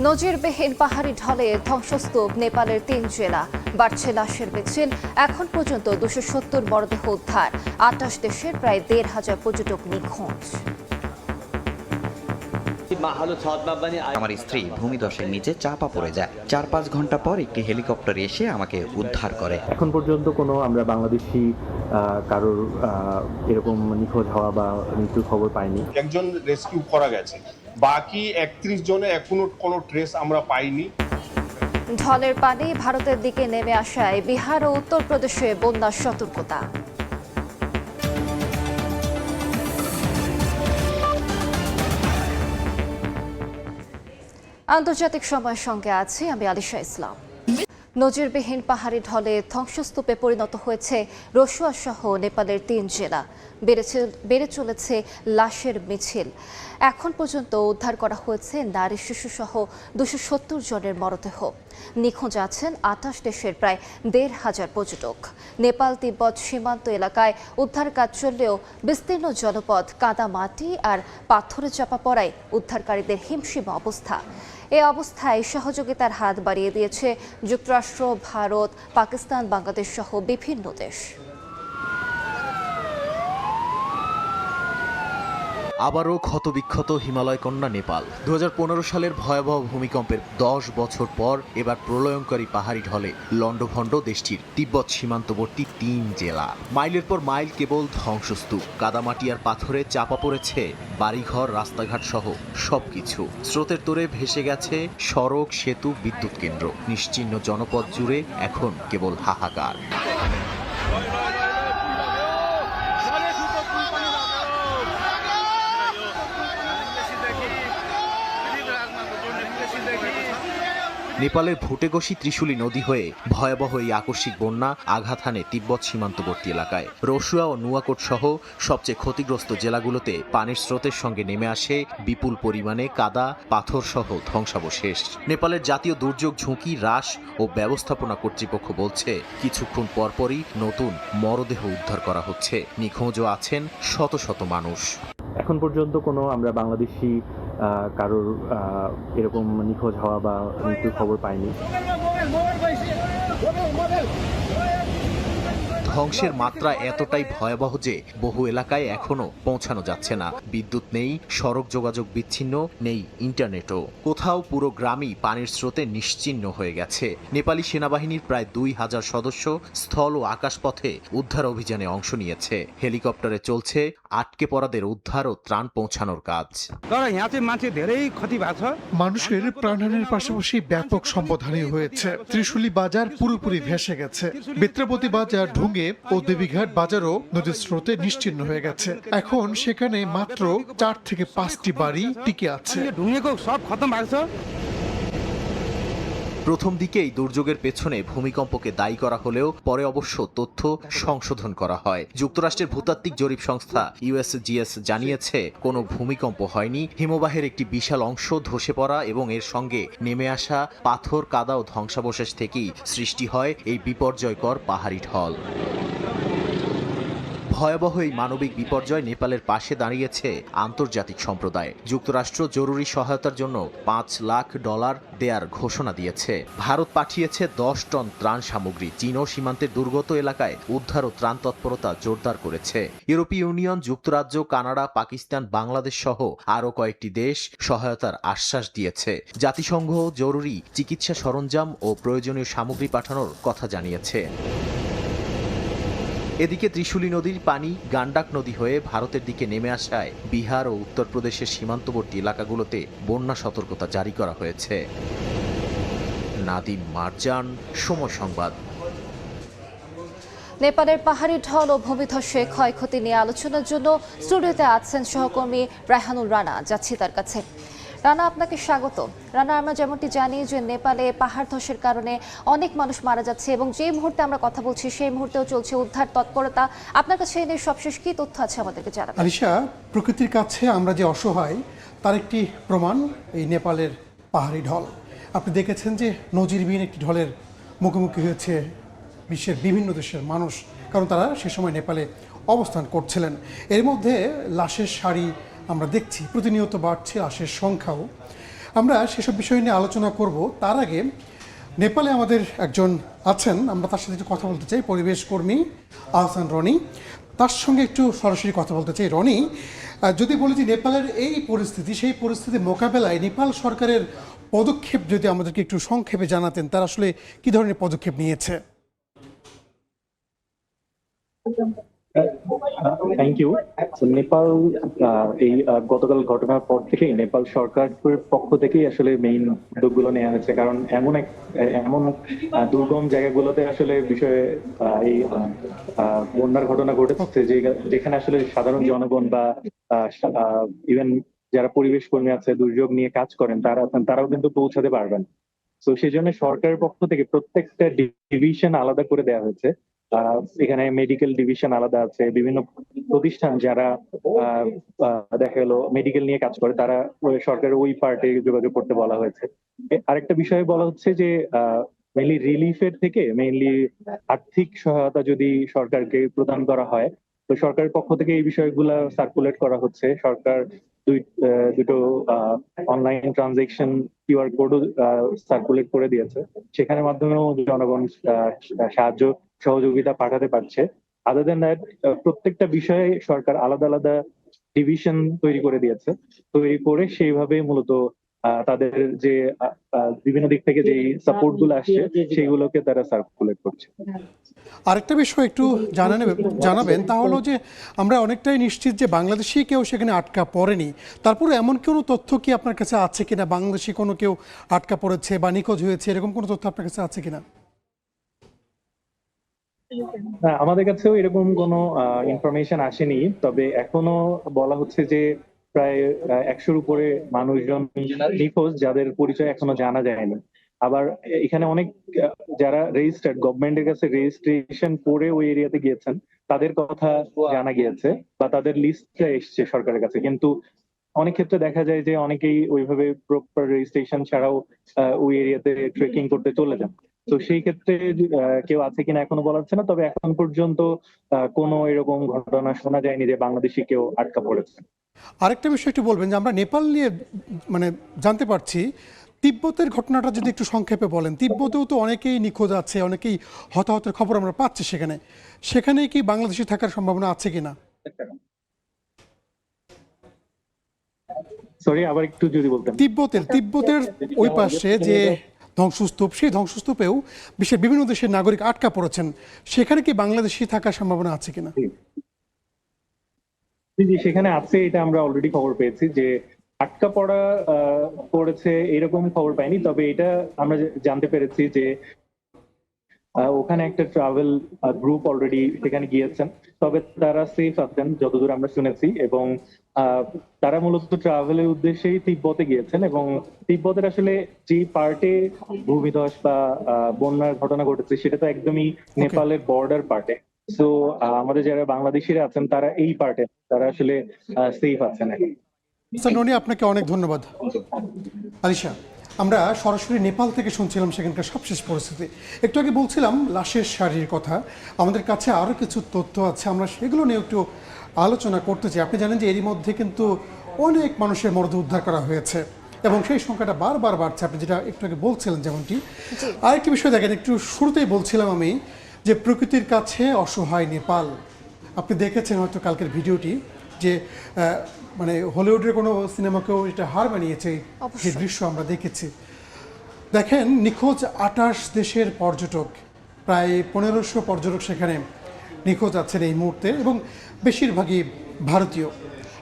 নজিরবিহীন পাহাড়ি ঢলে ধ্বংসস্তূপ নেপালের ৩ জেলা, বাড়ছে লাশের মিছিল। এখন পর্যন্ত ২৭০ মরদেহ উদ্ধার। ২৮ দেশের প্রায় ১৫০০ পর্যটক নিখোঁজ। আমার স্ত্রী ভূমিধসের নিচে চাপা পড়ে যায়। ৪-৫ ঘন্টা পর একটি হেলিকপ্টার এসে আমাকে উদ্ধার করে। এখন পর্যন্ত কোনো আমরা বাংলাদেশি কারোর এরকম নিখোঁজ হওয়া বা মৃত্যুর খবর পাইনি। একজন রেস্কিউ করা গেছে, বাকি ৩১ জনে এখনো কোনো ট্রেস আমরা পাইনি। ঢলের পানি ভারতের দিকে নেমে আসায় বিহার ও উত্তরপ্রদেশে বন্যার সতর্কতা। আন্তর্জাতিক সময়ের সঙ্গে আছি আমি আলিশা ইসলাম। নজিরবিহীন পাহাড়ি ঢলে ধ্বংসস্তূপে পরিণত হয়েছে রসুয়া সহ নেপালের ৩ জেলা। বেড়ে চলেছে লাশের মিছিল। এখন পর্যন্ত উদ্ধার করা হয়েছে নারী শিশু সহ ২৭০ জনের মরদেহ। নিখোঁজ আছেন ২৮ দেশের প্রায় ১৫০০ পর্যটক। নেপাল তিব্বত সীমান্ত এলাকায় উদ্ধার কাজ চললেও বিস্তীর্ণ জনপদ কাদা মাটি আর পাথরে চাপা পড়ায় উদ্ধারকারীদের হিমশিম অবস্থা। এ অবস্থায় সহযোগিতার হাত বাড়িয়ে দিয়েছে যুক্তরাষ্ট্র, ভারত, পাকিস্তান, বাংলাদেশ সহ বিভিন্ন দেশ। আবারও ক্ষতবিক্ষত হিমালয় কন্যা নেপাল। ২০১৫ সালের ভয়াবহ ভূমিকম্পের ১০ বছর পর এবার প্রলয়ঙ্করী পাহাড়ি ঢলে লণ্ডভণ্ড দেশটির তিব্বত সীমান্তবর্তী ৩ জেলা। মাইলের পর মাইল কেবল ধ্বংসস্তূপ, কাদামাটি আর পাথরে চাপা পড়েছে বাড়িঘর, রাস্তাঘাট সহ সবকিছু। স্রোতের তোরে ভেসে গেছে সড়ক, সেতু, বিদ্যুৎ কেন্দ্র। নিশ্চিহ্ন জনপদ জুড়ে এখন কেবল হাহাকার। নেপালের ভুটেগসি ত্রিশুলি নদী হয়ে ভয়াবহ এই আকস্মিক বন্যা আঘাত হানে তিব্বত সীমান্তবর্তী এলাকায়। রসুয়া ও নুয়াকোট সহ সবচেয়ে ক্ষতিগ্রস্ত জেলাগুলোতে পানির স্রোতের সঙ্গে নেমে আসে বিপুল পরিমাণে কাদা, পাথর সহ ধ্বংসাবশেষ। নেপালের জাতীয় দুর্যোগ ঝুঁকি হ্রাস ও ব্যবস্থাপনা কর্তৃপক্ষ বলছে, কিছুক্ষণ পরপরই নতুন মরদেহ উদ্ধার করা হচ্ছে। নিখোঁজও আছেন শত শত মানুষ। এখন পর্যন্ত কোনো আমরা বাংলাদেশি কারোর এরকম নিখোঁজ হওয়া বা মৃত্যুর খবর পাইনি। ধ্বংসের মাত্রা এতটাই ভয়াবহ যে বহু এলাকায় এখনো পৌঁছানো যাচ্ছে না। বিদ্যুৎ নেই, সড়ক যোগাযোগ বিচ্ছিন্ন, নেই ইন্টারনেটও। কোথাও পুরো গ্রামই পানির স্রোতে নিশ্চিহ্ন হয়ে গেছে। নেপালি সেনাবাহিনীর প্রায় ২০০০ সদস্য স্থল ও আকাশপথে উদ্ধার অভিযানে অংশ নিয়েছে। হেলিকপ্টারে চলছে আটকে পড়াদের উদ্ধার ও ত্রাণ পৌঁছানোর কাজ। মানুষের প্রাণহানির পাশাপাশি ব্যাপক সম্পদহানি হয়েছে। ত্রিশুলি বাজার পুরোপুরি ভেসে গেছে। বেত্রাবতী বাজার, ঢুঙ্গে ও দেবীঘাট বাজারও নদীর স্রোতে নিশ্চিহ্ন হয়ে গেছে। এখন সেখানে মাত্র ৪ থেকে ৫টি বাড়ি টিকে আছে। প্রথম দিকেই দুর্যোগের পেছনে ভূমিকম্পকে দায়ী করা হলেও পরে অবশ্য তথ্য সংশোধন করা হয়। যুক্তরাষ্ট্রের ভূতাত্ত্বিক জরিপ সংস্থা USGS জানিয়েছে, কোনো ভূমিকম্প হয়নি। হিমবাহের একটি বিশাল অংশ ধসে পড়া এবং এর সঙ্গে নেমে আসা পাথর, কাদা ও ধ্বংসাবশেষ থেকেই সৃষ্টি হয় এই বিপর্যয়কর পাহাড়ি ঢল। ভয়াবহ এই মানবিক বিপর্যয় নেপালের পাশে দাঁড়িয়েছে আন্তর্জাতিক সম্প্রদায়। যুক্তরাষ্ট্র জরুরি সহায়তার জন্য $৫ লাখ দেয়ার ঘোষণা দিয়েছে। ভারত পাঠিয়েছে ১০ টন ত্রাণ সামগ্রী। চীনও সীমান্তের দুর্গত এলাকায় উদ্ধার ও ত্রাণ তৎপরতা জোরদার করেছে। ইউরোপীয় ইউনিয়ন, যুক্তরাজ্য, কানাডা, পাকিস্তান, বাংলাদেশ সহ আরও কয়েকটি দেশ সহায়তার আশ্বাস দিয়েছে। জাতিসংঘ জরুরি চিকিৎসা সরঞ্জাম ও প্রয়োজনীয় সামগ্রী পাঠানোর কথা জানিয়েছে। এদিকে ত্রিশুলি নদীর পানি গান্ডাক নদী হয়ে ভারতের দিকে নেমে আসায় বিহার ও উত্তরপ্রদেশের সীমান্তবর্তী এলাকাগুলোতে বন্যা সতর্কতা জারি করা হয়েছে। নাদিম মারজান, সময় সংবাদ। নেপালের পাহাড়ি ঢল ও ভূমিধসে ক্ষয়ক্ষতি নিয়ে আলোচনার জন্য স্টুডিওতে আছেন সহকর্মী রায়হানুল রানা। যাচ্ছি তার কাছে। রানা, আপনাকে স্বাগত। রানা, আমরা যেমনটি জানি যে নেপালে পাহাড় ধসের কারণে অনেক মানুষ মারা যাচ্ছে এবং যে মুহূর্তে আমরা কথা বলছি সেই মুহূর্তেও চলছে উদ্ধার তৎপরতা। আপনার কাছে এনে সবশেষ কি তথ্য আছে আমাদেরকে জানাবেন? আলিশা, প্রকৃতির কাছে আমরা যে অসহায় তার একটি প্রমাণ এই নেপালের পাহাড়ি ঢল। আপনি দেখেছেন যে নজিরবিহীন একটি ঢলের মুখোমুখি হয়েছে বিশ্বের বিভিন্ন দেশের মানুষ, কারণ তারা সে সময় নেপালে অবস্থান করছিলেন। এর মধ্যে লাশের সারি আমরা দেখছি, প্রতিনিয়ত বাড়ছে লাশের সংখ্যাও। আমরা সেসব বিষয় নিয়ে আলোচনা করব। তার আগে নেপালে আমাদের একজন আছেন, আমরা তার সাথে একটু কথা বলতে চাই, পরিবেশ কর্মী আহসান রনি। তার সঙ্গে একটু সরাসরি কথা বলতে চাই। রনি, যদি বলি যে নেপালের এই পরিস্থিতি, সেই পরিস্থিতি মোকাবেলায় নেপাল সরকারের পদক্ষেপ যদি আমাদেরকে একটু সংক্ষেপে জানাতেন, তারা আসলে কী ধরনের পদক্ষেপ নিয়েছে? Thank you. নেপাল এই গতকাল ঘটনার পর থেকেই নেপাল সরকারের পক্ষ থেকেই আসলে মেইন উদ্যোগগুলো নেওয়া হয়েছে, কারণ এমন দুর্গম জায়গাগুলোতে আসলে বিষয়ে এই বন্যার ঘটনা ঘটেছে যেখানে আসলে সাধারণ জনগণ বা ইভেন যারা পরিবেশ কর্মী আছে, দুর্যোগ নিয়ে কাজ করেন, তারাও কিন্তু পৌঁছাতে পারবেন। তো সেই জন্য সরকারের পক্ষ থেকে প্রত্যেকটা ডিভিশন আলাদা করে দেওয়া হয়েছে। এখানে মেডিকেল ডিভিশন আলাদা আছে, বিভিন্ন প্রতিষ্ঠান যারা দেখা গেল মেডিকেল নিয়ে কাজ করে তারা সরকারের ওই পার্টে যোগাযোগ করতে বলা হয়েছে। আরেকটা বিষয় বলা হচ্ছে যে মেইনলি রিলিফের থেকে মেইনলি আর্থিক সহায়তা যদি সরকারকে প্রদান করা হয়, তো সরকারের পক্ষ থেকে এই বিষয়গুলো সার্কুলেট করা হচ্ছে। সরকার দুটো অনলাইন ট্রানজেকশন কিউআর কোডও সার্কুলেট করে দিয়েছে, সেখানের মাধ্যমেও জনগণ সাহায্য সহযোগিতা পাঠাতে পারছে। আদার দেন দ্যাট প্রত্যেকটা বিষয়ে সরকার আলাদা আলাদা ডিভিশন তৈরি করে দিয়েছে, তৈরি করে সেইভাবে মূলত তাদের যে বিভিন্ন দিক থেকে যে সাপোর্ট গুলো আসছে সেইগুলোকে তারা সার্কুলেট করছে। আরেকটা বিষয় একটু জানাবেন, তা হলো যে আমরা অনেকটাই নিশ্চিত যে বাংলাদেশি কেউ সেখানে আটকা পড়েনি। তারপরে এমন কোনো তথ্য কি আপনার কাছে আছে কিনা, বাংলাদেশি কোনো কেউ আটকা পড়েছে বা নিখোঁজ হয়েছে, এরকম কোনো তথ্য আপনার কাছে আছে কিনা? আমাদের কাছেও এরকম কোনো ইনফরমেশন আসেনি, তবে এখনো বলা হচ্ছে যে প্রায় 100-র উপরে মানুষজন নিখোঁজ, যাদের পরিচয় এখনো জানা যায়নি। আবার এখানে অনেক যারা রেজিস্টার্ড, গভর্নমেন্টের কাছে রেজিস্ট্রেশন করে ওই এরিয়াতে গিয়েছেন, তাদের কথা জানা গিয়েছে বা তাদের লিস্টটা এসছে সরকারের কাছে, কিন্তু অনেক ক্ষেত্রে দেখা যায় যে অনেকেই ওইভাবে প্রপার রেজিস্ট্রেশন ছাড়াও ওই এরিয়াতে ট্রেকিং করতে চলে যান। তো সেই ক্ষেত্রে কেউ আছে কিনা এখনো বলা যাচ্ছে না, তবে এখন পর্যন্ত কোনো এরকম ঘটনা শোনা যায়নি যে বাংলাদেশি কেউ আটকা পড়েছে। আরেকটা বিষয় একটু বলবেন যে আমরা নেপাল নিয়ে মানে জানতে পারছি, তিব্বতের ঘটনাটা যদি একটু সংক্ষেপে বলেন। তিব্বতেও তো অনেকেই নিখোঁজ আছে, অনেকেই হতাহতের খবর আমরা পাচ্ছি সেখানে কি বাংলাদেশি থাকার সম্ভাবনা আছে কিনা? সরি, আবার একটু যদি বলতেন। তিব্বতের ওই পাশে যে ধ্বংসস্তূপ, সেই ধ্বংসস্তূপেও বিশ্বের বিভিন্ন দেশের নাগরিক আটকা পড়েছেন, সেখানে কি বাংলাদেশি থাকার সম্ভাবনা আছে কিনা? সেখানে আছে, এটা আমরা অলরেডি খবর পেয়েছি যে আটকা পড়েছে এরকম খবর পাইনি, তবে এটা আমরা জানতে পেরেছি যে ওখানে একটা ট্রাভেল গ্রুপ অলরেডি সেখানে গিয়েছেন, তবে তারা সেফ আছেন যতদূর আমরা শুনেছি, এবং তারা মূলত ট্রাভেলের উদ্দেশ্যেই তিব্বতে গিয়েছেন। এবং তিব্বতের আসলে যে পার্টে ভূমিধস বা বন্যার ঘটনা ঘটেছে সেটা তো একদমই নেপালের বর্ডার পার্টে। সো আমাদের যারা বাংলাদেশিরা আছেন তারা এই পার্টে, তারা আসলে সেফ আছেন। ননি, আপনাকে অনেক ধন্যবাদ। আলিশা, আমরা সরাসরি নেপাল থেকে শুনছিলাম সেখানকার সবশেষ পরিস্থিতি। একটু আগে বলছিলাম লাশের শাড়ির কথা, আমাদের কাছে আরও কিছু তথ্য আছে, আমরা সেগুলো নিয়ে একটু আলোচনা করতে চাই। আপনি জানেন যে এরই মধ্যে কিন্তু অনেক মানুষের মরদেহ উদ্ধার করা হয়েছে এবং সেই সংখ্যাটা বারবার বাড়ছে, আপনি যেটা একটু আগে বলছিলেন যেমনটি। আরেকটি বিষয় দেখেন, একটু শুরুতেই বলছিলাম আমি যে প্রকৃতির কাছে অসহায় নেপাল। আপনি দেখেছেন হয়তো কালকের ভিডিওটি, যে মানে হলিউডের কোনো সিনেমাকেও এটা হার মানিয়েছে যে দৃশ্য আমরা দেখেছি। দেখেন, নিখোঁজ 28 দেশের পর্যটক, প্রায় 1500 পর্যটক সেখানে নিখোঁজ আছেন এই মুহূর্তে, এবং বেশিরভাগই ভারতীয়।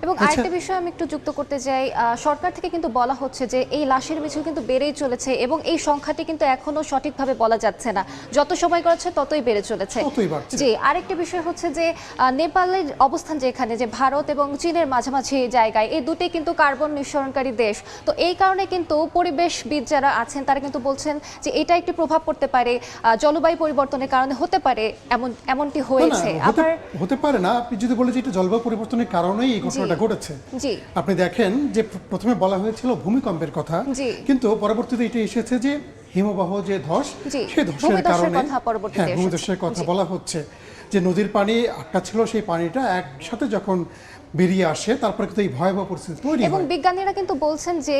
এবং আরেকটা বিষয় আমি একটু যুক্ত করতে চাই, সরকার থেকে কিন্তু বলা হচ্ছে যে এই লাশের মিছিল কিন্তু বেড়েই চলেছে এবং এই সংখ্যাটি কিন্তু এখনো সঠিকভাবে বলা যাচ্ছে না, যত সময় গড়াচ্ছে ততই বেড়ে চলেছে। জি, আরেকটা বিষয় হচ্ছে যে নেপালের অবস্থান যেখানে, যে ভারত এবং চীনের মাঝামাঝি জায়গায়, এই দুটোই কিন্তু কার্বন নিঃসরণকারী দেশ। তো এই কারণে কিন্তু পরিবেশবিদ যারা আছেন তারা কিন্তু বলছেন যে এটা একটি প্রভাব পড়তে পারে, জলবায়ু পরিবর্তনের কারণে হতে পারে, এমনটি হয়েছে। আবার হতে পারে না, আপনি যদি বলেন যে এটা জলবায়ু পরিবর্তনের কারণেই এই ঘটনাটা ঘটেছে। আপনি দেখেন যে প্রথমে বলা হয়েছিল ভূমিকম্পের কথা, কিন্তু পরবর্তীতে এটা এসেছে যে হিমবাহ যে ধস, সেই ধসের কারণে ভূমিধসের কথা বলা হচ্ছে। যে নদীর পানি আটকা ছিল সেই পানিটা একসাথে যখন বেরিয়ে আসে তারপরে কিন্তু এই ভয়াবহ পরিস্থিতি তৈরি এবং হয়। বিজ্ঞানীরা কিন্তু বলছেন যে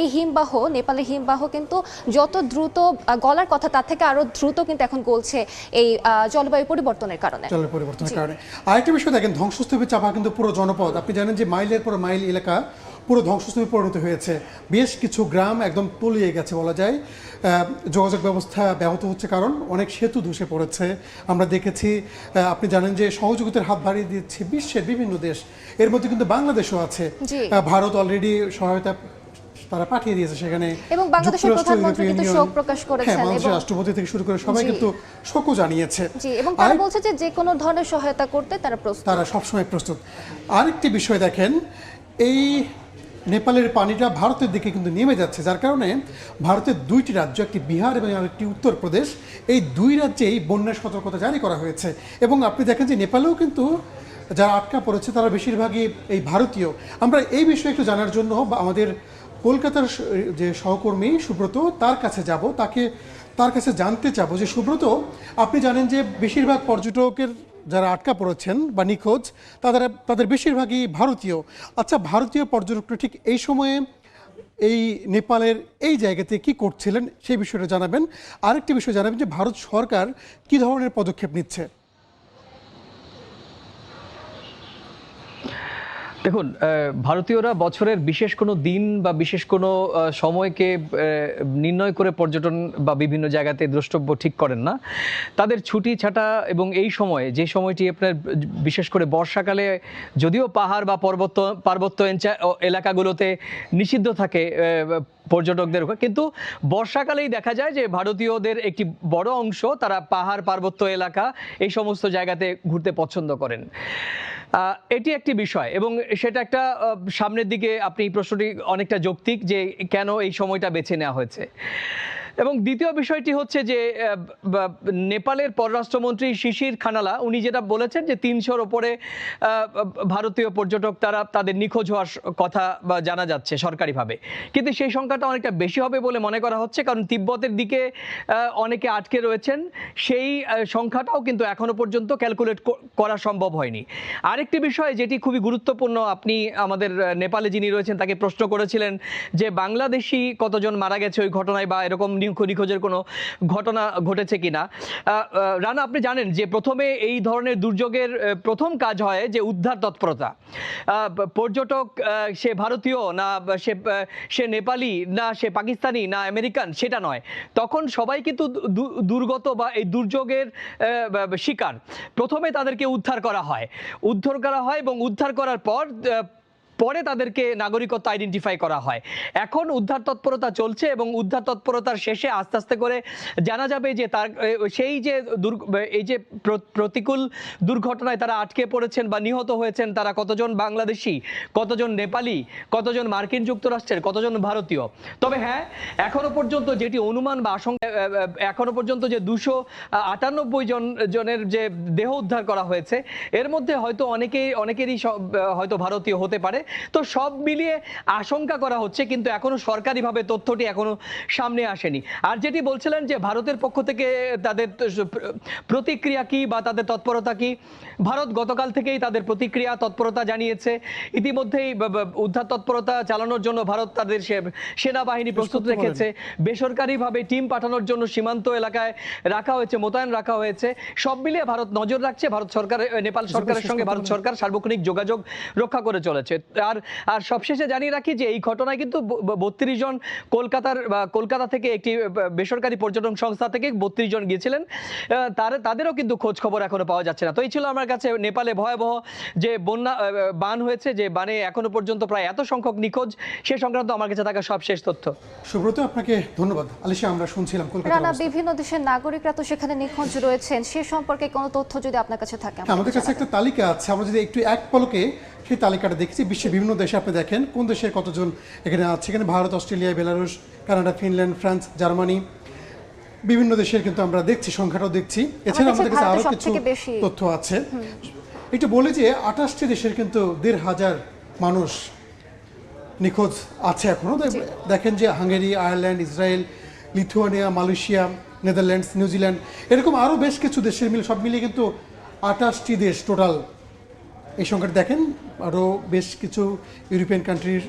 এই হিমবাহ, নেপালের হিমবাহ কিন্তু যত দ্রুত গলার কথা তার থেকে আরো দ্রুত কিন্তু এখন গলছে এই জলবায়ু পরিবর্তনের কারণে। জলের পরিবর্তনের কারণে আরেকটা বিষয় দেখেন, ধ্বংসস্তূপে চাপা কিন্তু পুরো জনপদ। আপনি জানেন যে মাইলের পর মাইল এলাকা পুরো ধ্বংসস্তূপে পরিণত হয়েছে। বেশ কিছু গ্রাম একদম তলিয়ে গেছে বলা যায়। যোগাযোগ ব্যবস্থা ব্যাহত হচ্ছে কারণ অনেক সেতু ধসে পড়েছে। আমরা দেখেছি, আপনি জানেন যে সহযোগিতার হাত বাড়িয়ে দিচ্ছে বিশ্বের বিভিন্ন দেশ, এর মধ্যে কিন্তু বাংলাদেশও আছে। জি। ভারত অলরেডি সহায়তা তারা পাঠিয়ে দিয়েছে সেখানে, এবং বাংলাদেশের যুক্তরাষ্ট্র, প্রধানমন্ত্রী ইউরোপীয় কিন্তু ইউনিয়ন, শোক প্রকাশ করেছেন হ্যাঁ, বাংলাদেশের এবং রাষ্ট্রপতি থেকে শুরু করে সবাই জি। কিন্তু শোকও জানিয়েছে। জি, এবং তারা বলছে যে যে কোনো ধরনের সহায়তা করতে তারা প্রস্তুত। তারা সবসময় প্রস্তুত। আরেকটি বিষয় দেখেন, এই নেপালের পানিটা ভারতের দিকে কিন্তু নেমে যাচ্ছে, যার কারণে ভারতের দুইটি রাজ্য, একটি বিহার এবং আরেকটি উত্তরপ্রদেশ, এই দুই রাজ্যেই বন্যার সতর্কতা জারি করা হয়েছে। এবং আপনি দেখেন যে নেপালেও কিন্তু যারা আটকা পড়েছে তারা বেশিরভাগই এই ভারতীয়। আমরা এই বিষয়ে একটু জানার জন্য বা আমাদের কলকাতার যে সহকর্মী সুব্রত, তার কাছে যাব, তার কাছে জানতে চাবো যে সুব্রত, আপনি জানেন যে বেশিরভাগ পর্যটকের যারা আটকা পড়েছেন বা নিখোঁজ তাদের বেশিরভাগই ভারতীয়। আচ্ছা, ভারতীয় পর্যটকরা ঠিক এই সময়ে এই নেপালের এই জায়গাতে কি করছিলেন সেই বিষয়টা জানাবেন। আরেকটি বিষয় জানাবেন যে ভারত সরকার কি ধরনের পদক্ষেপ নিচ্ছে। দেখুন, ভারতীয়রা বছরের বিশেষ কোনো দিন বা বিশেষ কোনো সময়কে নির্ণয় করে পর্যটন বা বিভিন্ন জায়গাতে দ্রষ্টব্য ঠিক করেন না। তাদের ছুটি ছাটা এবং এই সময়ে, যে সময়টি আপনার বিশেষ করে বর্ষাকালে যদিও পাহাড় বা পার্বত্য এলাকাগুলোতে নিষিদ্ধ থাকে পর্যটকদের, কিন্তু বর্ষাকালেই দেখা যায় যে ভারতীয়দের একটি বড় অংশ তারা পাহাড় পার্বত্য এলাকা এই সমস্ত জায়গাতে ঘুরতে পছন্দ করেন। এটি একটি বিষয় এবং সেটা একটা সামনের দিকে আপনি এই প্রশ্নটি অনেকটা যৌক্তিক যে কেন এই সময়টা বেছে নেওয়া হয়েছে। এবং দ্বিতীয় বিষয়টি হচ্ছে যে নেপালের পররাষ্ট্রমন্ত্রী শিশির খানালা উনি যেটা বলেছেন যে ৩০০-র ওপরে ভারতীয় পর্যটক তাদের নিখোঁজ হওয়ার কথা বা জানা যাচ্ছে সরকারিভাবে, কিন্তু সেই সংখ্যাটা অনেকটা বেশি হবে বলে মনে করা হচ্ছে, কারণ তিব্বতের দিকে অনেকে আটকে রয়েছেন। সেই সংখ্যাটাও কিন্তু এখনো পর্যন্ত ক্যালকুলেট করা সম্ভব হয়নি। আরেকটি বিষয় যেটি খুবই গুরুত্বপূর্ণ, আপনি আমাদের নেপালে যিনি রয়েছেন তাকে প্রশ্ন করেছিলেন যে বাংলাদেশি কতজন মারা গেছে ওই ঘটনায় বা এরকম নিখোঁজের কোনো ঘটনা ঘটেছে কিনা। রানা, আপনি জানেন যে প্রথমে এই ধরনের দুর্যোগের প্রথম কাজ হয় যে উদ্ধার তৎপরতা। পর্যটক সে ভারতীয় না, সে নেপালি না, সে পাকিস্তানি না আমেরিকান, সেটা নয়। তখন সবাই কিন্তু দুর্গত বা এই দুর্যোগের শিকার। প্রথমে তাদেরকে উদ্ধার করা হয় এবং উদ্ধার করার পরে তাদেরকে নাগরিকত্ব আইডেন্টিফাই করা হয়। এখন উদ্ধার তৎপরতা চলছে এবং উদ্ধার তৎপরতার শেষে আস্তে আস্তে করে জানা যাবে যে তার সেই যে এই যে প্রতিকূল দুর্ঘটনায় তারা আটকে পড়েছেন বা নিহত হয়েছেন তারা কতজন বাংলাদেশি, কতজন নেপালি, কতজন মার্কিন যুক্তরাষ্ট্রের, কতজন ভারতীয়। তবে হ্যাঁ, এখনো পর্যন্ত যেটি অনুমান বা আশঙ্কা, এখনো পর্যন্ত যে 298 জনের যে দেহ উদ্ধার করা হয়েছে এর মধ্যে হয়তো অনেকেরই হয়তো ভারতীয় হতে পারে। তো সব মিলিয়ে আশঙ্কা করা হচ্ছে, কিন্তু এখনো সরকারিভাবে তথ্যটি এখনো সামনে আসেনি। আর যেটি বলছিলেন যে ভারতের পক্ষ থেকে তাদের প্রতিক্রিয়া কি বা তাদের তৎপরতা কি, ভারত গতকাল থেকেই তাদের প্রতিক্রিয়া তৎপরতা জানিয়েছে। ইতিমধ্যেই উদ্ধার তৎপরতা চালানোর জন্য ভারত তাদের সেনাবাহিনী প্রস্তুত রেখেছে, বেসরকারিভাবে টিম পাঠানোর জন্য সীমান্ত এলাকায় মোতায়েন রাখা হয়েছে। সব মিলিয়ে ভারত নজর রাখছে। নেপাল সরকারের সঙ্গে ভারত সরকার সার্বক্ষণিক যোগাযোগ রক্ষা করে চলেছে। আর সবশেষে জানিয়ে রাখি যে এই ঘটনায় কিন্তু 32 জন কলকাতা থেকে একটি বেসরকারি পর্যটন সংস্থা থেকে 32 জন গিয়েছিলেন, তাদেরও কিন্তু খোঁজ খবর এখনো পাওয়া যাচ্ছে না। তো এই ছিল আমার কাছে নেপালে ভয়াবহ যে বান হয়েছে, যে বানে এখনো পর্যন্ত প্রায় এত সংখ্যক নিখোঁজ, সে সংক্রান্ত আমার কাছে থাকা সবশেষ তথ্য। সুব্রত, আপনাকে ধন্যবাদ। আলিশা, আমরা শুনছিলাম রানা, বিভিন্ন দেশের নাগরিকরা তো সেখানে নিখোঁজ রয়েছেন, সে সম্পর্কে কোনো তথ্য যদি আপনার কাছে থাকে। আমাদের কাছে একটা তালিকা আছে, আমরা যদি একটু এক পলকে সেই তালিকাটা দেখছি। বিশ্বের বিভিন্ন দেশে আপনি দেখেন কোন দেশের কতজন এখানে আছে। এখানে Bharat, Australia, Belarus, Canada, Finland, France, Germany, বিভিন্ন দেশের কিন্তু আমরা দেখছি, সংখ্যাটাও দেখছি। এছাড়া আমাদের কাছে আরো কিছু তথ্য আছে। একটু বলি যে 28টি দেশের কিন্তু 1,500 মানুষ নিখোঁজ আছে এখনো। দেখেন যে Hungary, Ireland, Israel, Lithuania, Malaysia, Netherlands, New Zealand, এরকম আরও বেশ কিছু দেশের সব মিলিয়ে কিন্তু 28টি দেশ টোটাল। এই সংখ্যাটা দেখেন, আরও বেশ কিছু ইউরোপিয়ান কান্ট্রির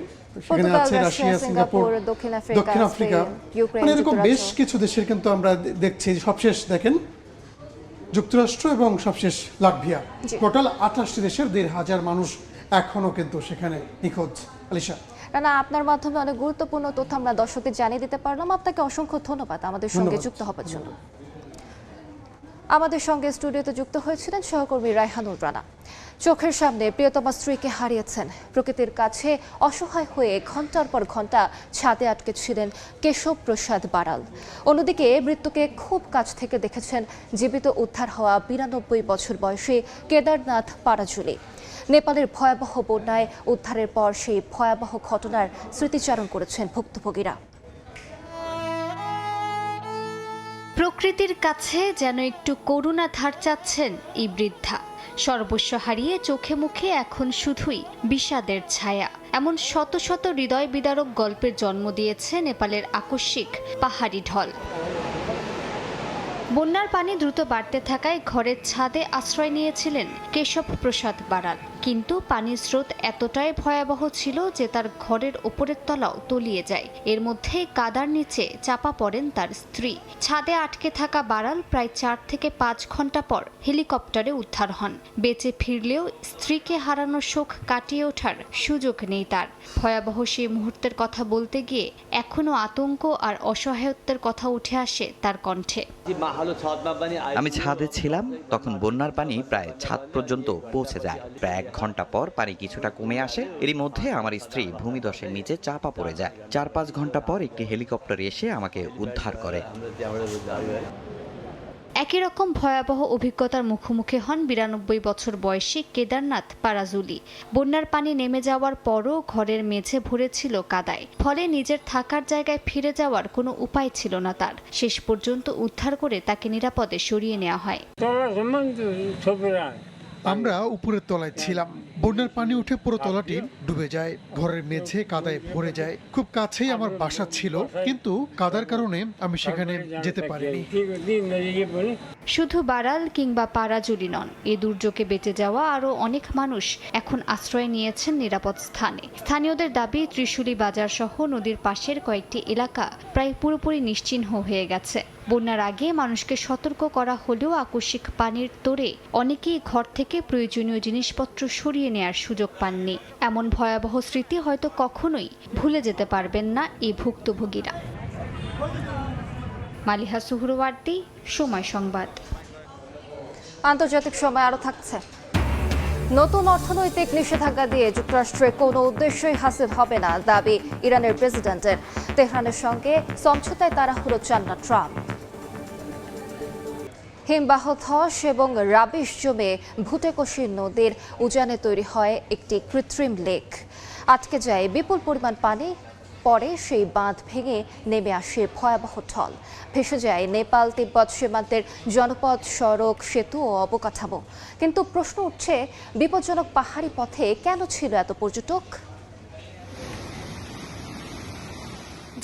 সেখানে পর্তুগাল, আছে, রাশিয়া, সিঙ্গাপুর, দক্ষিণ আফ্রিকা, ইউক্রেন, মানে এরকম বেশ যুক্তরাষ্ট্র। কিছু দেশের কিন্তু আমরা দেখছি। সবশেষ দেখেন যুক্তরাষ্ট্র এবং সবশেষ লাটভিয়া, জি। টোটাল 28টি দেশের 1,500 মানুষ এখনো কিন্তু সেখানে নিখোঁজ। আলিশা, রানা, আপনার মাধ্যমে অনেক গুরুত্বপূর্ণ তথ্য আমরা দর্শকদের জানিয়ে দিতে পারলাম। আপনাকে অসংখ্য ধন্যবাদ আমাদের সঙ্গে ধন্যবাদ। যুক্ত হবার জন্য। আমাদের সঙ্গে স্টুডিওতে যুক্ত হয়েছিলেন সহকর্মী রায়হানুর রানা। চোখের সামনে প্রিয়তমা স্ত্রীকে হারিয়েছেন, প্রকৃতির কাছে অসহায় হয়ে ঘন্টার পর ঘন্টা ছাদে আটকে ছিলেন কেশব প্রসাদ বারাল। অন্যদিকে মৃত্যুকে খুব কাছ থেকে দেখেছেন জীবিত উদ্ধার হওয়া 92 বছর বয়সী কেদারনাথ পারাজুলি। নেপালের ভয়াবহ বন্যায় উদ্ধারের পর সেই ভয়াবহ ঘটনার স্মৃতিচারণ করেছেন ভুক্তভোগীরা। প্রকৃতির কাছে যেন একটু করুণা ধার চাচ্ছেন এই বৃদ্ধা। সর্বস্ব হারিয়ে চোখে মুখে এখন শুধুই বিষাদের ছায়া। এমন শত শত হৃদয় বিদারক গল্পের জন্ম দিয়েছে নেপালের আকস্মিক পাহাড়ি ঢল। বন্যার পানি দ্রুত বাড়তে থাকায় ঘরের ছাদে আশ্রয় নিয়েছিলেন কেশব প্রসাদ বারাল, কিন্তু পানির স্রোত এতটাই ভয়াবহ ছিল যে তার ঘরের ওপরের তলাও তলিয়ে যায়। এর মধ্যেই কাদার নিচে চাপা পড়েন তার স্ত্রী। ছাদে আটকে থাকা বারাল প্রায় 4 থেকে 5 ঘন্টা পর হেলিকপ্টারে উদ্ধার হন। বেঁচে ফিরলেও স্ত্রীকে হারানোর শোক কাটিয়ে ওঠার সুযোগ নেই তার। ভয়াবহ সেই মুহূর্তের কথা বলতে গিয়ে এখনো আতঙ্ক আর অসহায়ত্বের কথা উঠে আসে তার কণ্ঠে। আমি ছাদে ছিলাম, তখন বন্যার পানি প্রায় ছাদ পর্যন্ত পৌঁছে যায়। প্রায় 1 ঘন্টা পর পানি কিছুটা কমে আসে। এরই মধ্যে আমার স্ত্রী ভূমিধসের নিচে চাপা পড়ে যায়। 4-5 ঘন্টা পর একটি হেলিকপ্টার এসে আমাকে উদ্ধার করে। একই রকম ভয়াবহ অভিজ্ঞতার মুখোমুখি হন 92 বছর বয়সী কেদারনাথ পারাজুলি। বন্যার পানি নেমে যাওয়ার পরও ঘরের মেঝে ভরেছিল কাদায়, ফলে নিজের থাকার জায়গায় ফিরে যাওয়ার কোনো উপায় ছিল না তার। শেষ পর্যন্ত উদ্ধার করে তাকে নিরাপদে সরিয়ে নেওয়া হয়। আমরা উপরের তলায় ছিলাম, বন্যার পানি উঠে পুরো তলাটি ডুবে যায়, ঘরের মেঝে কাদায় ভরে যায়। খুব কাছেই আমার বাসা ছিল, কিন্তু কাদার কারণে আমি সেখানে যেতে পারিনি। শুধু বারাল কিংবা পারাজুলি নন, এ দুর্যোগে বেঁচে যাওয়া আরও অনেক মানুষ এখন আশ্রয় নিয়েছেন নিরাপদ স্থানে। স্থানীয়দের দাবি, ত্রিশুলি বাজার সহ নদীর পাশের কয়েকটি এলাকা প্রায় পুরোপুরি নিশ্চিহ্ন হয়ে গেছে। বন্যার আগে মানুষকে সতর্ক করা হলেও আকস্মিক পানির তোড়ে অনেকেই ঘর থেকে প্রয়োজনীয় জিনিসপত্র সরিয়ে নেয়ার সুযোগ পাননি। এমন ভয়াবহ স্মৃতি হয়তো কখনোই ভুলে যেতে পারবেন না এই ভুক্তভোগীরা। মালিহা সুহরওয়ার্দী, সময় সংবাদ। আন্তর্জাতিক সময় আরও থাকছে। নতুন অর্থনৈতিক নিষেধাজ্ঞা দিয়ে যুক্তরাষ্ট্রের কোনো উদ্দেশ্যই হাসিল হবে না, দাবি ইরানের প্রেসিডেন্টের। তেহরানের সঙ্গে সমঝোতায় তাড়াহুড়ো চান না ট্রাম্প। হিমবাহ ধস এবং রাবিশ জমে ভুটেকোশি নদীর উজানে তৈরি হয় একটি কৃত্রিম লেক। আটকে যায় বিপুল পরিমাণ পানি, পরে সেই বাঁধ ভেঙে নেমে আসে ভয়াবহ ঢল। ভেসে যায় নেপাল তিব্বত সীমান্তের জনপদ, সড়ক, সেতু ও অবকাঠামো। কিন্তু প্রশ্ন উঠছে, বিপজ্জনক পাহাড়ি পথে কেন ছিল এত পর্যটক?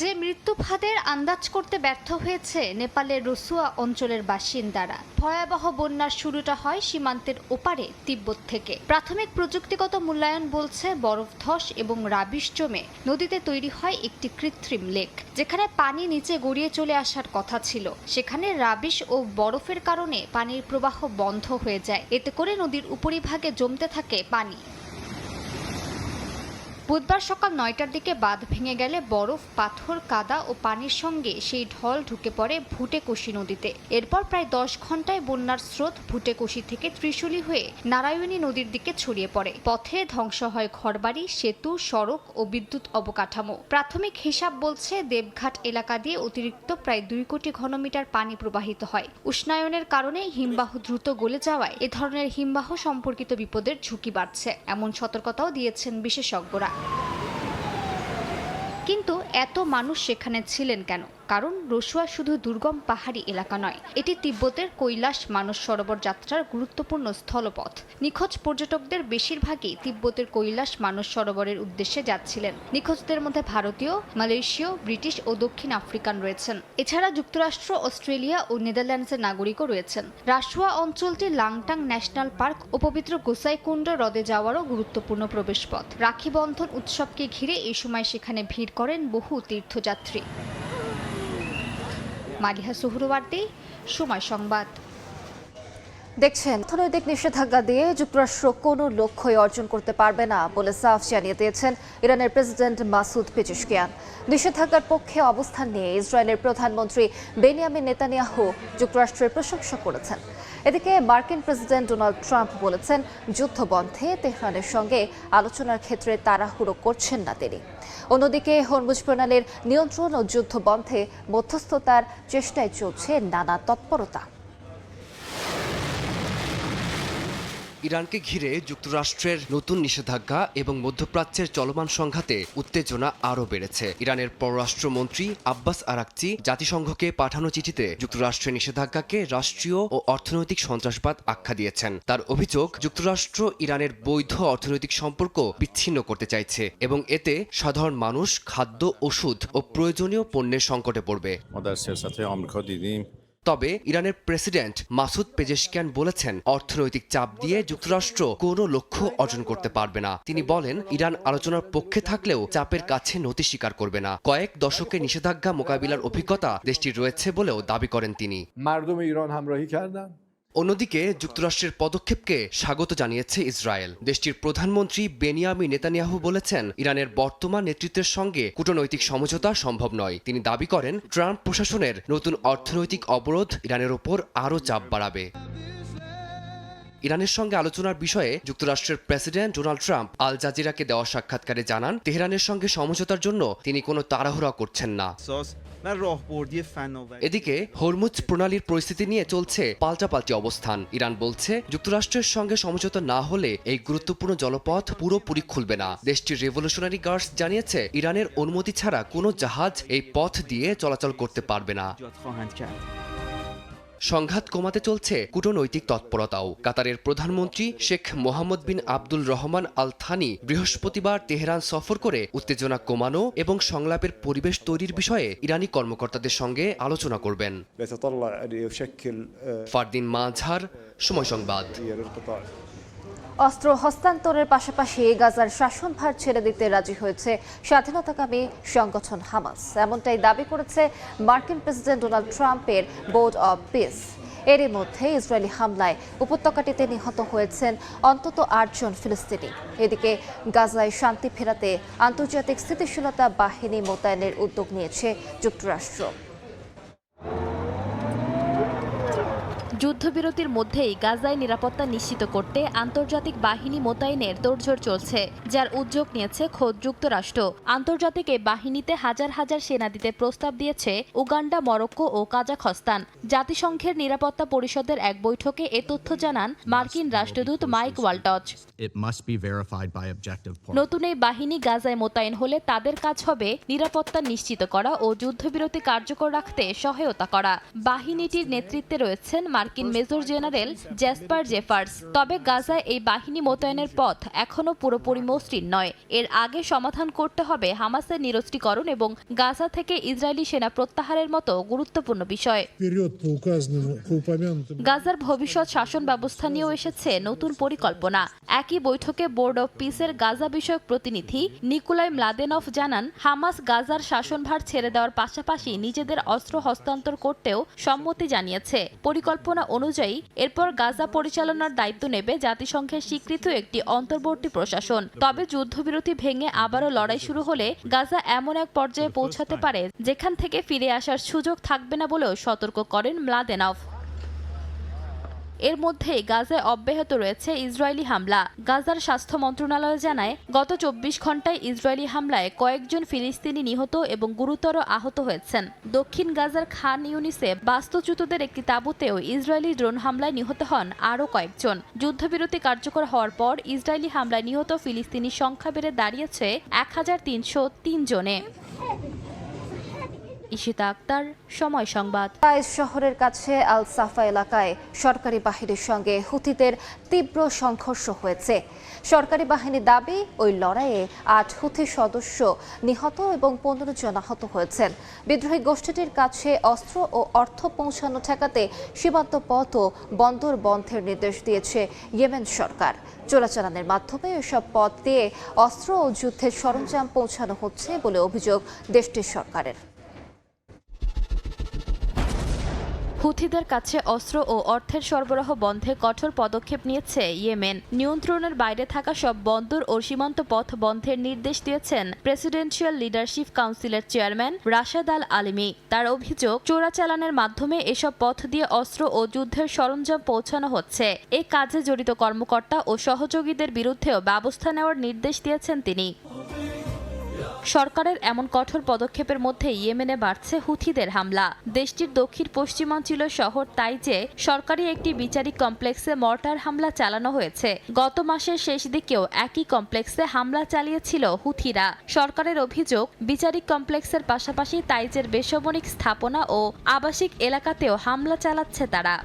যে মৃত্যু ফাঁদের আন্দাজ করতে ব্যর্থ হয়েছে নেপালের রসুয়া অঞ্চলের বাসিন্দারা। ভয়াবহ বন্যার শুরুটা হয় সীমান্তের ওপারে তিব্বত থেকে। প্রাথমিক প্রযুক্তিগত মূল্যায়ন বলছে বরফ ধস এবং রাবিশ জমে নদীতে তৈরি হয় একটি কৃত্রিম লেক। যেখানে পানি নিচে গড়িয়ে চলে আসার কথা ছিল, সেখানে রাবিশ ও বরফের কারণে পানির প্রবাহ বন্ধ হয়ে যায়। এতে করে নদীর উপরিভাগে জমতে থাকে পানি। বুধবার সকাল 9টার দিকে বাঁধ ভেঙে গেলে বরফ, পাথর, কাদা ও পানির সঙ্গে সেই ঢল ঢুকে পড়ে ভুটেকোশি নদীতে। এরপর প্রায় 10 ঘন্টায় বন্যার স্রোত ভুটেকোশি থেকে ত্রিশুলি হয়ে নারায়ণী নদীর দিকে ছড়িয়ে পড়ে। পথে ধ্বংস হয় ঘরবাড়ি, সেতু, সড়ক ও বিদ্যুৎ অবকাঠামো। প্রাথমিক হিসাব বলছে দেবঘাট এলাকা দিয়ে অতিরিক্ত প্রায় 2 কোটি ঘনমিটার পানি প্রবাহিত হয়। উষ্ণায়নের কারণে হিমবাহ দ্রুত গলে যাওয়ায় এ ধরনের হিমবাহ সম্পর্কিত বিপদের ঝুঁকি বাড়ছে, এমন সতর্কতাও দিয়েছেন বিশেষজ্ঞরা। কিন্তু এত মানুষ সেখানে ছিলেন কেন? কারণ রসুয়া শুধু দুর্গম পাহাড়ি এলাকা নয়, এটি তিব্বতের কৈলাস মানস সরোবর যাত্রার গুরুত্বপূর্ণ স্থলপথ। নিখোঁজ পর্যটকদের বেশিরভাগই তিব্বতের কৈলাস মানস সরোবরের উদ্দেশ্যে যাচ্ছিলেন। নিখোঁজদের মধ্যে ভারতীয়, মালয়েশীয়, ব্রিটিশ ও দক্ষিণ আফ্রিকান রয়েছেন। এছাড়া যুক্তরাষ্ট্র, অস্ট্রেলিয়া ও নেদারল্যান্ডসের নাগরিকও রয়েছেন। রাসুয়া অঞ্চলটি লাংটাং ন্যাশনাল পার্ক ও পবিত্র গোসাইকুণ্ড হ্রদে যাওয়ারও গুরুত্বপূর্ণ প্রবেশপথ। রাখি বন্ধন উৎসবকে ঘিরে এই সময় সেখানে ভিড় করেন বহু তীর্থযাত্রী। মালিহা সুহরওয়ার্দী, সময় সংবাদ। দেখছেন, অর্থনৈতিক নিষেধাজ্ঞা দিয়ে যুক্তরাষ্ট্র কোনো লক্ষ্যই অর্জন করতে পারবে না বলে সাফ জানিয়ে দিয়েছেন ইরানের প্রেসিডেন্ট মাসুদ পেজেশকিয়ান। নিষেধাজ্ঞার পক্ষে অবস্থান নিয়ে ইসরায়েলের প্রধানমন্ত্রী বেনিয়ামিন নেতানিয়াহু যুক্তরাষ্ট্রের প্রশংসা করেছেন। এদিকে মার্কিন প্রেসিডেন্ট ডোনাল্ড ট্রাম্প বলেছেন, যুদ্ধবন্ধে তেহরানের সঙ্গে আলোচনার ক্ষেত্রে তাড়াহুড়ো করছেন না তিনি। অন্যদিকে হরমুজ প্রণালীর নিয়ন্ত্রণ ও যুদ্ধবন্ধে মধ্যস্থতার চেষ্টায় চলছে নানা তৎপরতা। ইরানকে ঘিরে যুক্তরাষ্ট্রের নতুন নিষেধাজ্ঞা এবং মধ্যপ্রাচ্যের চলমান সংঘাতে উত্তেজনা আরও বেড়েছে। ইরানের পররাষ্ট্রমন্ত্রী আব্বাস আরাকচি জাতিসংঘকে পাঠানো চিঠিতে যুক্তরাষ্ট্রের নিষেধাজ্ঞাকে রাষ্ট্রীয় ও অর্থনৈতিক সন্ত্রাসবাদ আখ্যা দিয়েছেন। তার অভিযোগ, যুক্তরাষ্ট্র ইরানের বৈধ অর্থনৈতিক সম্পর্ক বিচ্ছিন্ন করতে চাইছে এবং এতে সাধারণ মানুষ, খাদ্য, ওষুধ ও প্রয়োজনীয় পণ্যের সংকটে পড়বে। তবে ইরানের প্রেসিডেন্ট মাসুদ পেজেশকিয়ান বলেছেন, অর্থনৈতিক চাপ দিয়ে যুক্তরাষ্ট্র কোনো লক্ষ্য অর্জন করতে পারবে না। তিনি বলেন, ইরান আলোচনার পক্ষে থাকলেও চাপের কাছে নতি স্বীকার করবে না। কয়েক দশকের নিষেধাজ্ঞা মোকাবিলার অভিজ্ঞতা দেশটির রয়েছে বলেও দাবি করেন তিনি। অন্যদিকে যুক্তরাষ্ট্রের পদক্ষেপকে স্বাগত জানিয়েছে ইসরায়েল। দেশটির প্রধানমন্ত্রী বেনিয়ামিন নেতানিয়াহু বলেছেন, ইরানের বর্তমান নেতৃত্বের সঙ্গে কূটনৈতিক সমঝোতা সম্ভব নয়। তিনি দাবি করেন, ট্রাম্প প্রশাসনের নতুন অর্থনৈতিক অবরোধ ইরানের ওপর আরও চাপ বাড়াবে। ইরানের সঙ্গে আলোচনার বিষয়ে যুক্তরাষ্ট্রের প্রেসিডেন্ট ডোনাল্ড ট্রাম্প আল জাজিরাকে দেওয়া সাক্ষাৎকারে জানান, তেহরানের সঙ্গে সমঝোতার জন্য তিনি কোনো তাড়াহুড়া করছেন না। এদিকে হরমুজ প্রণালীর পরিস্থিতি নিয়ে চলছে পাল্টাপাল্টি অবস্থান। ইরান বলছে, যুক্তরাষ্ট্রের সঙ্গে সমঝোতা না হলে এই গুরুত্বপূর্ণ জলপথ পুরোপুরি খুলবে না। দেশটির রেভলিউশনারি গার্ডস জানিয়েছে, ইরানের অনুমতি ছাড়া কোনো জাহাজ এই পথ দিয়ে চলাচল করতে পারবে না। সংঘাত কমাতে চলছে কূটনৈতিক তৎপরতাও। কাতারের প্রধানমন্ত্রী শেখ মোহাম্মদ বিন আব্দুল রহমান আল থানি বৃহস্পতিবার তেহরান সফর করে উত্তেজনা কমানো এবং সংলাপের পরিবেশ তৈরির বিষয়ে ইরানি কর্মকর্তাদের সঙ্গে আলোচনা করবেন। ফারদিন মাঝহার, সময় সংবাদ। অস্ত্র হস্তান্তরের পাশাপাশি গাজার শাসনভার ছেড়ে দিতে রাজি হয়েছে স্বাধীনতাকামী সংগঠন হামাস। এমনটাই দাবি করেছে মার্কিন প্রেসিডেন্ট ডোনাল্ড ট্রাম্পের বোর্ড অব পিস। এরই মধ্যে ইসরায়েলি হামলায় উপত্যকাটিতে নিহত হয়েছেন অন্তত ৮ জন ফিলিস্তিনি। এদিকে গাজায় শান্তি ফেরাতে আন্তর্জাতিক স্থিতিশীলতা বাহিনী মোতায়েনের উদ্যোগ নিয়েছে যুক্তরাষ্ট্র। যুদ্ধবিরতির মধ্যেই গাজায় নিরাপত্তা নিশ্চিত করতে আন্তর্জাতিক বাহিনী মোতায়েনের তোড়জোড় চলছে, যার উদ্যোগ নিয়েছে খোদ যুক্তরাষ্ট্র। আন্তর্জাতিক এই বাহিনীতে হাজার হাজার সেনা দিতে প্রস্তাব দিয়েছে উগান্ডা, মরক্কো ও কাজাখস্তান। জাতিসংঘের নিরাপত্তা পরিষদের এক বৈঠকে এ তথ্য জানান মার্কিন রাষ্ট্রদূত মাইক ওয়ালটজ। নতুন এই বাহিনী গাজায় মোতায়েন হলে তাদের কাজ হবে নিরাপত্তা নিশ্চিত করা ও যুদ্ধবিরতি কার্যকর রাখতে সহায়তা করা। বাহিনীটির নেতৃত্বে রয়েছেন মার্কিন মেজর জেনারেল জ্যাসপার জেফার্স। তবে গাজায় এই বাহিনী মোতায়েনের পথ এখনো পুরোপুরি মসৃণ নয়। এর আগে সমাধান করতে হবে হামাসের নিরস্ত্রীকরণ এবং গাজা থেকে ইসরায়েলি সেনা প্রত্যাহারের মতো গুরুত্বপূর্ণ বিষয়। গাজার ভবিষ্যৎ শাসন ব্যবস্থা নিয়েও এসেছে নতুন পরিকল্পনা। একই বৈঠকে বোর্ড অব পিসের গাজা বিষয়ক প্রতিনিধি নিকোলাই ম্লাদেনভ জানান, হামাস গাজার শাসনভার ছেড়ে দেওয়ার পাশাপাশি নিজেদের অস্ত্র হস্তান্তর করতেও সম্মতি জানিয়েছে। পরিকল্পনা অনুযায়ী এরপর গাজা পরিচালনার দায়িত্ব নেবে জাতিসংঘের স্বীকৃত একটি অন্তর্বর্তী প্রশাসন। তবে যুদ্ধবিরতি ভেঙে আবারও লড়াই শুরু হলে গাজা এমন এক পর্যায়ে পৌঁছাতে পারে যেখান থেকে ফিরে আসার সুযোগ থাকবে না বলেও সতর্ক করেন ম্লাদেনভ। এর মধ্যেই গাজায় অব্যাহত রয়েছে ইসরায়েলি হামলা। গাজার স্বাস্থ্য মন্ত্রণালয় জানায়, গত ২৪ ঘন্টায় ইসরায়েলি হামলায় কয়েকজন ফিলিস্তিনি নিহত এবং গুরুতর আহত হয়েছেন। দক্ষিণ গাজার খান ইউনিসে বাস্তুচ্যুতদের একটি তাঁবুতেও ইসরায়েলি ড্রোন হামলায় নিহত হন আরও কয়েকজন। যুদ্ধবিরতি কার্যকর হওয়ার পর ইসরায়েলি হামলায় নিহত ফিলিস্তিনির সংখ্যা বেড়ে দাঁড়িয়েছে ১৩০৩ জনে। ঈশিতা আক্তার, সময় সংবাদ। তাইজ শহরের কাছে আল সাফা এলাকায় সরকারি বাহিনীর সঙ্গে হুথিদের তীব্র সংঘর্ষ হয়েছে। সরকারি বাহিনীর দাবি, ওই লড়াইয়ে 8 হুথি সদস্য নিহত এবং 15 জন আহত হয়েছেন। বিদ্রোহী গোষ্ঠীটির কাছে অস্ত্র ও অর্থ পৌঁছানো ঠেকাতে সীমান্ত পথ ও বন্দর বন্ধের নির্দেশ দিয়েছে ইয়েমেন সরকার। চোরাচালানের মাধ্যমে এসব পথ দিয়ে অস্ত্র ও যুদ্ধের সরঞ্জাম পৌঁছানো হচ্ছে বলে অভিযোগ দেশটির সরকারের। হুথিদের কাছে অস্ত্র ও অর্থের সরবরাহ বন্ধে কঠোর পদক্ষেপ নিয়েছে ইয়েমেন। নিয়ন্ত্রণের বাইরে থাকা সব বন্দর ও সীমান্ত পথ বন্ধের নির্দেশ দিয়েছেন প্রেসিডেন্সিয়াল লিডারশিপ কাউন্সিলের চেয়ারম্যান রাশেদ আল আলিমি। তার অভিযোগ, চোরাচালানের মাধ্যমে এসব পথ দিয়ে অস্ত্র ও যুদ্ধের সরঞ্জাম পৌঁছানো হচ্ছে। এই কাজে জড়িত কর্মকর্তা ও সহযোগীদের বিরুদ্ধেও ব্যবস্থা নেওয়ার নির্দেশ দিয়েছেন তিনি। সরকারের এমন কঠোর পদক্ষেপের মধ্যে ইয়েমেনে বাড়ছে হুথিদের হামলা। দেশটির দক্ষিণ পশ্চিমাঞ্চলীয় শহর তাইজে সরকারি একটি বিচারিক কমপ্লেক্সে মর্টার হামলা চালানো হয়েছে। গত মাসের শেষ দিকেও একই কমপ্লেক্সে হামলা চালিয়েছিল হুথিরা। সরকারের অভিযোগ, বিচারিক কমপ্লেক্সের পাশাপাশি তাইজের বেসামরিক স্থাপনা ও আবাসিক এলাকাতেও হামলা চালাচ্ছে তারা।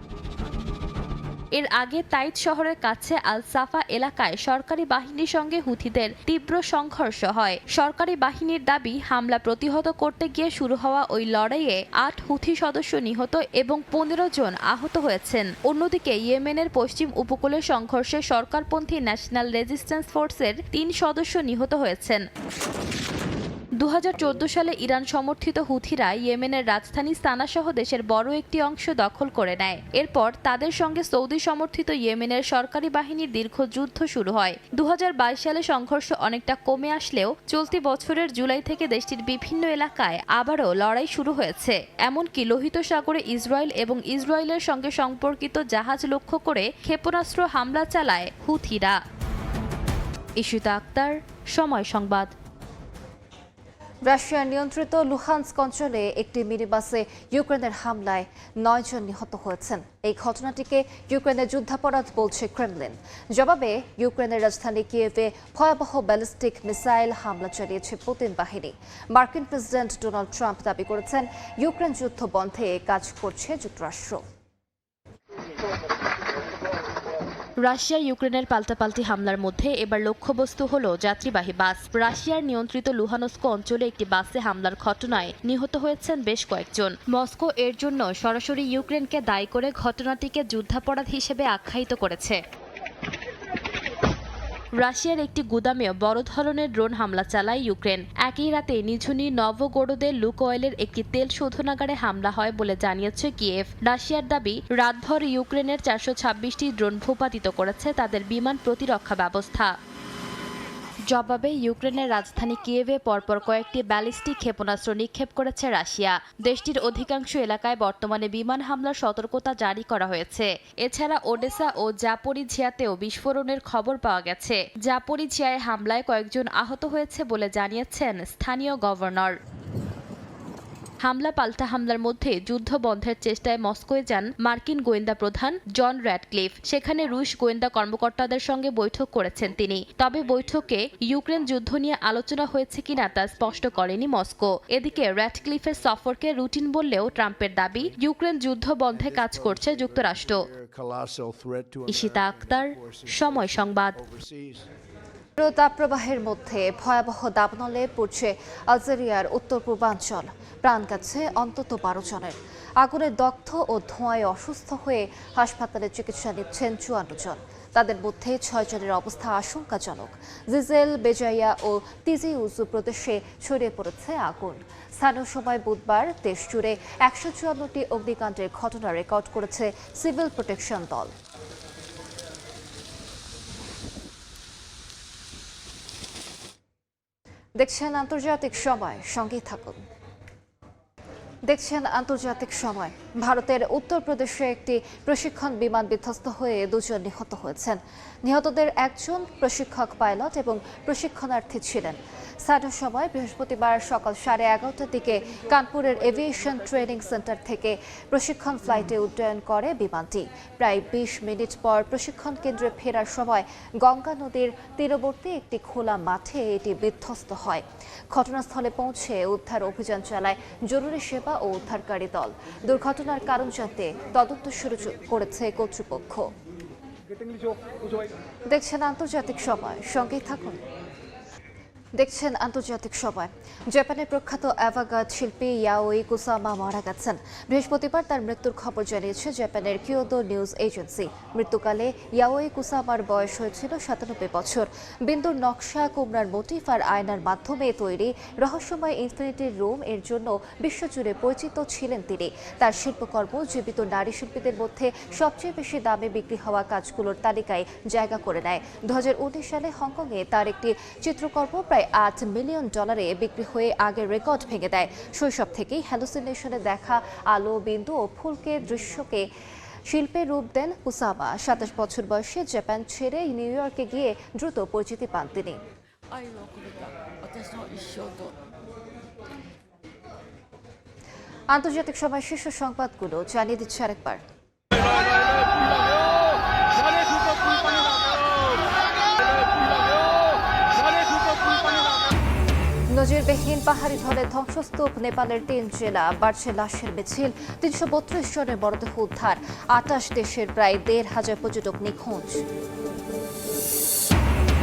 এর আগে তাইজ শহরের কাছে আল সাফা এলাকায় সরকারি বাহিনীর সঙ্গে হুথিদের তীব্র সংঘর্ষ হয়। সরকারি বাহিনীর দাবি, হামলা প্রতিহত করতে গিয়ে শুরু হওয়া ওই লড়াইয়ে 8 হুথি সদস্য নিহত এবং 15 জন আহত হয়েছেন। অন্যদিকে ইয়েমেনের পশ্চিম উপকূলে সংঘর্ষে সরকারপন্থী ন্যাশনাল রেজিস্ট্যান্স ফোর্সের 3 সদস্য নিহত হয়েছেন। 2014 সালে ইরান সমর্থিত হুথিরা ইয়েমেনের রাজধানী সানা সহ দেশের বড় একটি অংশ দখল করে নেয়। এরপর তাদের সঙ্গে সৌদি সমর্থিত ইয়েমেনের সরকারি বাহিনীর দীর্ঘ যুদ্ধ শুরু হয়। 2022 সালে সংঘর্ষ অনেকটা কমে আসলেও চলতি বছরের জুলাই থেকে দেশটির বিভিন্ন এলাকায় আবারও লড়াই শুরু হয়েছে। এমনকি লোহিত সাগরে ইসরায়েল এবং ইসরায়েলের সঙ্গে সম্পর্কিত জাহাজ লক্ষ্য করে ক্ষেপণাস্ত্র হামলা চালায় হুথিরা। ঈশিতা আক্তার, সময় সংবাদ। রাশিয়ার নিয়ন্ত্রিত লুহানস্ক অঞ্চলে একটি মিনিবাসে ইউক্রেনের হামলায় 9 জন নিহত হয়েছেন। এই ঘটনাটিকে ইউক্রেনের যুদ্ধাপরাধ বলছে ক্রেমলিন। জবাবে ইউক্রেনের রাজধানী কিয়েভে ভয়াবহ ব্যালিস্টিক মিসাইল হামলা চালিয়েছে পুতিন বাহিনী। মার্কিন প্রেসিডেন্ট ডোনাল্ড ট্রাম্প দাবি করেছেন, ইউক্রেন যুদ্ধ বন্ধে কাজ করছে যুক্তরাষ্ট্র। রাশিয়া ইউক্রেনের পাল্টাপাল্টি হামলার মধ্যে এবার লক্ষ্যবস্তু হল যাত্রীবাহী বাস। রাশিয়ার নিয়ন্ত্রিত লুহানস্ক অঞ্চলে একটি বাসে হামলার ঘটনায় নিহত হয়েছেন বেশ কয়েকজন। মস্কো এর জন্য সরাসরি ইউক্রেনকে দায়ী করে ঘটনাটিকে যুদ্ধাপরাধ হিসেবে আখ্যায়িত করেছে। রাশিয়ার একটি গুদামেও বড় ধরনের ড্রোন হামলা চালায় ইউক্রেন। একই রাতে নিঝুনি নভগোরোদের লুকোয়েলের একটি তেল শোধনাগারে হামলা হয় বলে জানিয়েছে কিয়েভ। রাশিয়ার দাবি, রাতভর ইউক্রেনের 426টি ড্রোন ভূপাতিত করেছে তাদের বিমান প্রতিরক্ষা ব্যবস্থা। জবাবে ইউক্রেনের রাজধানী কিয়েভে পরপর কয়েকটি ব্যালিস্টিক ক্ষেপণাস্ত্র নিক্ষেপ করেছে রাশিয়া। দেশটির অধিকাংশ এলাকায় বর্তমানে বিমান হামলার সতর্কতা জারি করা হয়েছে। এছাড়া ওডেসা ও জাপোরিঝিয়াতেও বিস্ফোরণের খবর পাওয়া গেছে। জাপোরিঝিয়ায় হামলায় কয়েকজন আহত হয়েছে বলে জানিয়েছেন স্থানীয় গভর্নর। হামলা পাল্টা হামলার মধ্যে যুদ্ধ বন্ধের চেষ্টায় মস্কোয় যান মার্কিন গোয়েন্দা প্রধান জন র্যাডক্লিফ। সেখানে রুশ গোয়েন্দা কর্মকর্তাদের সঙ্গে বৈঠক করেছেন তিনি। তবে বৈঠকে ইউক্রেন যুদ্ধ নিয়ে আলোচনা হয়েছে কিনা তা স্পষ্ট করেনি মস্কো। এদিকে র্যাডক্লিফের সফরকে রুটিন বললেও ট্রাম্পের দাবি, ইউক্রেন যুদ্ধ বন্ধে কাজ করছে যুক্তরাষ্ট্র। ঈশিতা আক্তার, সময় সংবাদ। তাপপ্রবাহের মধ্যে ভয়াবহ দাবানলে পড়ছে আলজেরিয়ার উত্তর পূর্বাঞ্চল। প্রাণ গেছে অন্তত 12 জনের। আগুনে দগ্ধ ও ধোঁয়ায় অসুস্থ হয়ে হাসপাতালে চিকিৎসা নিচ্ছেন 54 জন। তাদের মধ্যে 6 জনের অবস্থা আশঙ্কাজনক। জিজেল, বেজাইয়া ও তিজি উজু প্রদেশে ছড়িয়ে পড়েছে আগুন। স্থানীয় সময় বুধবার দেশ জুড়ে 154টি অগ্নিকাণ্ডের ঘটনা রেকর্ড করেছে সিভিল প্রোটেকশন দল। দেখছেন আন্তর্জাতিক সময়, সঙ্গেই থাকুন। দেখছেন আন্তর্জাতিক সময়। ভারতের উত্তরপ্রদেশে একটি প্রশিক্ষণ বিমান বিধ্বস্ত হয়ে 2 জন নিহত হয়েছেন। নিহতদের একজন প্রশিক্ষক পাইলট এবং প্রশিক্ষণার্থী ছিলেন। স্থানীয় সময় বৃহস্পতিবার সকাল 11:30টার দিকে কানপুরের এভিয়েশন ট্রেনিং সেন্টার থেকে প্রশিক্ষণ ফ্লাইটে উড্ডয়ন করে বিমানটি। প্রায় 20 মিনিট পর প্রশিক্ষণ কেন্দ্রে ফেরার সময় গঙ্গা নদীর তীরবর্তী একটি খোলা মাঠে এটি বিধ্বস্ত হয়। ঘটনাস্থলে পৌঁছে উদ্ধার অভিযান চালায় জরুরি সেবা ও উদ্ধারকারী দল। দুর্ঘটনার কারণ জানতে তদন্ত শুরু করেছে কর্তৃপক্ষ। দেখছেন আন্তর্জাতিক সময়, সঙ্গেই থাকুন। দেখছেন আন্তর্জাতিক সময়। জাপানের প্রখ্যাত অ্যাভাগার্ড শিল্পী ইয়াওই কুসামা মারা গেছেন। বৃহস্পতিবার তার মৃত্যুর খবর জানিয়েছে জাপানের কিয়োদো নিউজ এজেন্সি। মৃত্যুকালে ইয়াওই কুসামার বয়স হয়েছিল 97 বছর। বিন্দুর নকশা, কুমড়ার মোটিফ আর আয়নার মাধ্যমে তৈরি রহস্যময় ইনফিনিটি রুম এর জন্য বিশ্বজুড়ে পরিচিত ছিলেন তিনি। তার শিল্পকর্ম জীবিত নারী শিল্পীদের মধ্যে সবচেয়ে বেশি দামে বিক্রি হওয়া কাজগুলোর তালিকায় জায়গা করে নেয়। 2019 সালে হংকংয়ে তার একটি চিত্রকর্ম প্রায় $8 মিলিয়ন বিক্রি হয়ে আগের রেকর্ড ভেঙে দেয়। শৈশব থেকেই হ্যালুসিনেশনে দেখা আলো, বিন্দু ও ফুলকে দৃশ্যকে শিল্পে রূপ দেন কুসামা। 27 বছর বয়সে জাপান ছেড়ে নিউ ইয়র্কে গিয়ে দ্রুত পরিচিতি পান তিনি। আন্তর্জাতিক সময় শীর্ষ সংবাদগুলো জানিয়ে দিচ্ছে আরেকবার। নজিরবিহীন পাহাড়ি ঢলে ধ্বংসস্তূপ নেপালের 3 জেলা, বাড়ছে লাশের মিছিল। 332 জনের মরদেহ উদ্ধার। 28 দেশের প্রায় 1,500 পর্যটক নিখোঁজ।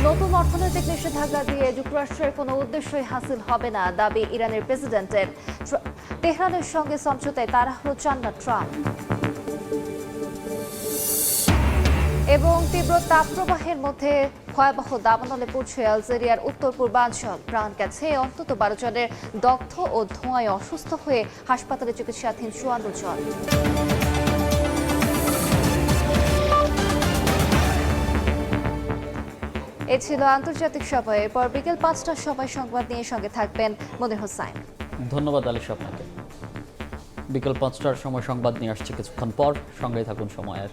নতুন অর্থনৈতিক নিষেধাজ্ঞা দিয়ে যুক্তরাষ্ট্রের কোনো উদ্দেশ্যই হাসিল হবে না, দাবি ইরানের প্রেসিডেন্টের। তেহরানের সঙ্গে সমঝোতায় তাড়াহুড়ো চান না ট্রাম্প। এবং তীব্র তাপপ্রবাহের মধ্যে ভয়াবহ দাবানলে পড়ছে আলজেরিয়ার উত্তর পূর্বাঞ্চল। প্রাণ গেছে অন্তত 12 জনের। দগ্ধ ও ধোঁয়ায় অসুস্থ হয়ে হাসপাতালে চিকিৎসাধীন 54 জন। এ ছিল আন্তর্জাতিক সময়। এরপর বিকেল 5টার সময় সংবাদ নিয়ে সঙ্গে থাকবেন মনির হোসাইন। ধন্যবাদ আলিশা আপনাকে। বিকেল 5টার সময় সংবাদ নিয়ে আসছে কিছুক্ষণ পর, সঙ্গেই থাকুন সময়ের।